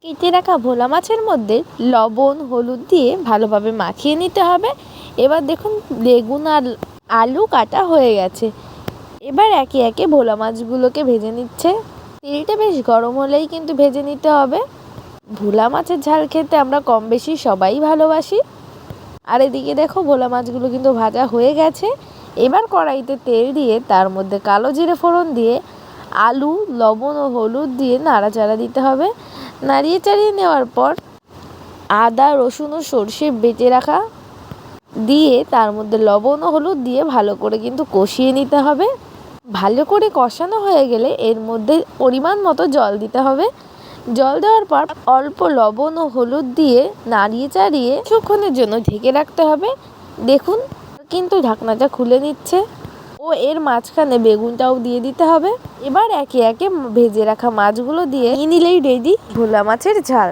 কেটে রাখা ভোলা মাছের মধ্যে লবণ হলুদ দিয়ে ভালোভাবে মাখিয়ে নিতে হবে। এবার দেখুন বেগুন আর আলু কাটা হয়ে গেছে। এবার একে একে ভোলা মাছগুলোকে ভেজে নিচ্ছে। তেলটা বেশ গরম হলেই কিন্তু ভেজে নিতে হবে। ভোলা মাছের ঝাল খেতে আমরা কম বেশি সবাই ভালোবাসি। আর এদিকে দেখো ভোলা মাছগুলো কিন্তু ভাজা হয়ে গেছে। এবার কড়াইতে তেল দিয়ে তার মধ্যে কালো জিরে ফোড়ন দিয়ে আলু লবণ ও হলুদ দিয়ে নাড়াচাড়া দিতে হবে। নাড়িয়ে চাড়িয়ে নেওয়ার পর আদা রসুন ও সর্ষে বেটে রাখা দিয়ে তার মধ্যে লবণ ও হলুদ দিয়ে ভালো করে কিন্তু কষিয়ে নিতে হবে। ভালো করে কষানো হয়ে গেলে এর মধ্যে পরিমাণ মতো জল দিতে হবে। জল দেওয়ার পর অল্প লবণ ও হলুদ দিয়ে নাড়িয়ে চাড়িয়ে কিছুক্ষণের জন্য ঢেকে রাখতে হবে। দেখুন কিন্তু ঢাকনাটা খুলে নিচ্ছে ও এর মাঝখানে বেগুনটাও দিয়ে দিতে হবে। এবার একে একে ভেজে রাখা মাছগুলো দিয়ে নিলেই রেডি ভোলা মাছের ঝাল।